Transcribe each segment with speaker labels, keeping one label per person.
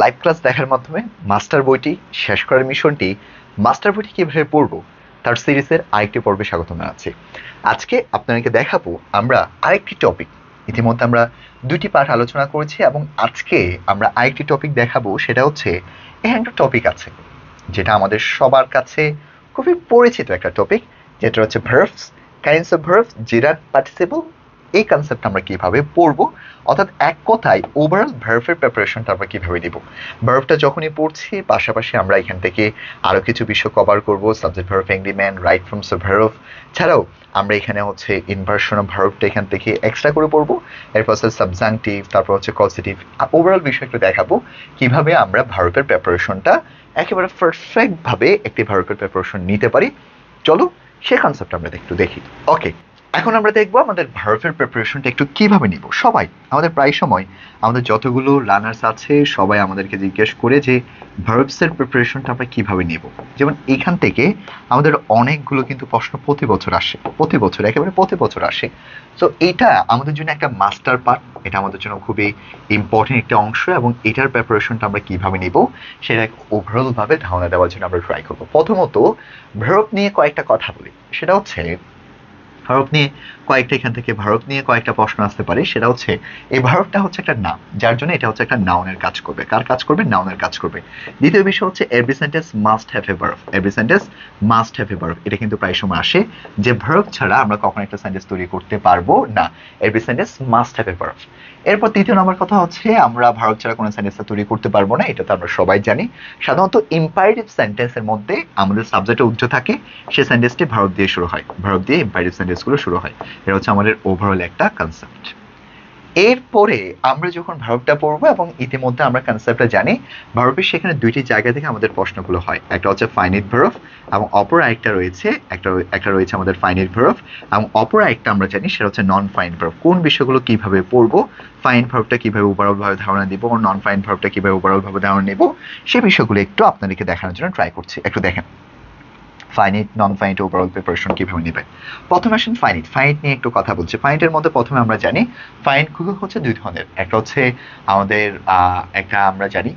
Speaker 1: Live class দেখার মাধ্যমে master বইটি শেষ করার মিশনটি মাস্টার বইটি কিভাবে পড়বো তার সিরিজের আরেকটি পর্বে স্বাগত জানাচ্ছি। আজকে আপনাদেরকে দেখাবো আমরা আরেকটি টপিক। ইতিমধ্যে আমরা দুটি পাঠ আলোচনা করেছি এবং আজকে আমরা আরেকটি টপিক দেখাবো, সেটা হচ্ছে এখানে একটা টপিক আছে যেটা আমাদের সবার কাছে খুবই পরিচিত একটা টপিক, যেটা হচ্ছে verbs, kinds of verbs, Jirat participle. এই কনসেপ্ট আমরা কিভাবে পড়বো, অর্থাৎ এক কথায় ওভারঅল ভার্বের প্রিপারেশনটা আমরা কিভাবে দিব। ভার্বটা যখনই পড়ছি পাশাপাশি আমরা এখান থেকে আরো কিছু বিষয় কভার করব, subject verb, agreement, right forms of verb, ছাড়াও আমরা এখানে হচ্ছে ইনভার্সন অফ ভার্বটা এখান থেকে এক্সট্রা করে পড়বো। এরপর হচ্ছে সাবজাংটিভ, তারপর হচ্ছে কজেটিভ। ওভারঅল বিষয় একটু দেখাবো কিভাবে আমরা ভার্বের প্রিপারেশনটা একেবারে পারফেক্ট ভাবে একটি ভার্বের প্রিপারেশন নিতে পারি। চলো সেই কনসেপ্ট আমরা একটু দেখি। ওকে, এখন আমরা দেখবো আমাদের ভার্বের প্রিপারেশনটা একটু কিভাবে নিব। সবাই আমাদের প্রায় সময় আমাদের যতগুলো লার্নার্স আছে সবাই আমাদেরকে জিজ্ঞেস করে যে ভার্বসের প্রিপারেশনটা আমরা কিভাবে নিব। যেমন এখান থেকে আমাদের অনেকগুলো কিন্তু প্রশ্ন প্রতি বছর আসে, প্রতি বছর একেবারে প্রতি বছর আসে। তো এটা আমাদের জন্য একটা মাস্টার পার্ট, এটা আমাদের জন্য খুবই ইম্পর্টেন্ট একটা অংশ, এবং এটার প্রিপারেশনটা আমরা কিভাবে নিব সেটা ওভারঅল ভাবে ধারণা দেওয়ার জন্য আমরা ট্রাই করবো। প্রথমত ভার্ব নিয়ে কয়েকটা কথা বলি, সেটা হচ্ছে ভার্ব নিয়ে কয়েকটা, এখান থেকে ভার্ব নিয়ে কয়েকটা প্রশ্ন আসতে পারে। সেটা হচ্ছে এই ভার্বটা হচ্ছে একটা নাম, যার জন্য এটা হচ্ছে একটা নাউনের কাজ করবে। কার কাজ করবে? নাউনের কাজ করবে। দ্বিতীয় বিষয় হচ্ছে every sentence must have a verb, every sentence must have a verb. এটা কিন্তু প্রায় সময় আসে যে ভার্ব ছাড়া আমরা কখনো একটা সেন্টেন্স তৈরি করতে পারবো না, every sentence must have a verb. এরপর তৃতীয় নম্বর কথা হচ্ছে আমরা ভার্ব ছাড়া কোনো সেন্টেন্স তৈরি করতে পারবো না, এটা তো আমরা সবাই জানি। সাধারণত ইম্পারেটিভ সেন্টেন্সের মধ্যে আমাদের সাবজেক্টে উজ্জ্ব থাকে, সেই সেন্টেন্সটি ভার্ব দিয়ে শুরু হয়, ভার্ব দিয়ে ইম্পারেটিভ সেন্টেন্সগুলো শুরু হয়। এটা হচ্ছে আমাদের ওভারঅল একটা কনসেপ্ট। এরপরে আমরা যখন ভার্বটা পড়বো এবং ইতিমধ্যে আমরা কনসেপ্টটা জানি, ভার্বের সেখানে দুইটি জায়গা থেকে আমাদের প্রশ্নগুলো হয়। একটা হচ্ছে ফাইনাইট ভার্ব এবং অপর আরেকটা রয়েছে, একটা রয়েছে আমাদের ফাইনাইট ভার্ব এবং অপর আরেকটা আমরা জানি সেটা হচ্ছে নন ফাইনাইট ভার্ব। কোন বিষয়গুলো কিভাবে পড়বো, ফাইনাইট ভার্বটা কিভাবে ওভারঅল ভাবে ধারণা দিব, নন ফাইনাইট ভার্বটা কিভাবে ওভারঅল ভাবে ধারণা নেব, সেই বিষয়গুলো একটু আপনাদেরকে দেখানোর জন্য ট্রাই করছি। একটু দেখেন finite, non finite overall preparation কিভাবে নেবে। প্রথমে আসেন ফাইনাইট। ফাইনাইট নিয়ে একটু কথা বলছি। ফাইনাইটের মধ্যে প্রথমে আমরা জানি ফাইনাইটগুলো হচ্ছে দুই ধরনের। একটা হচ্ছে আমাদের একটা আমরা জানি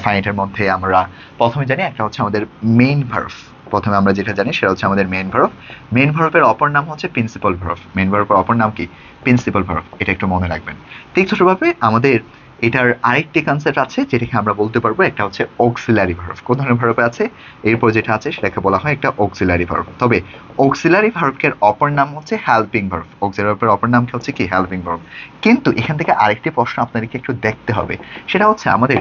Speaker 1: ফাইনাইটের মধ্যে আমরা প্রথমে জানি একটা হচ্ছে আমাদের মেইন ভার্ব। প্রথমে আমরা যেটা জানি সেটা হচ্ছে আমাদের মেইন ভার্ব। মেইন ভার্বের অপর নাম হচ্ছে প্রিন্সিপাল ভার্ব। মেইন ভার্বের অপর নাম কি? Principal verb. এটা একটু মনে রাখবেন। ঠিক ছোটভাবে আমাদের এটার আরেকটি কনসেপ্ট আছে যেটাকে আমরা বলতে পারবো একটা হচ্ছে অক্সিলারি ভার্ব। কোন ধরনের ভার্ব আছে? এরপর যেটা আছে সেটাকে বলা হয় একটা অক্সিলারি ভার্ব। তবে অক্সিলারি ভার্বের অপর নাম হচ্ছে হেল্পিং ভার্ব। অক্সিলারি ভার্বের অপর নাম হচ্ছে কি? Helping verb. কিন্তু এখান থেকে আরেকটি প্রশ্ন আপনাদেরকে একটু দেখতে হবে, সেটা হচ্ছে আমাদের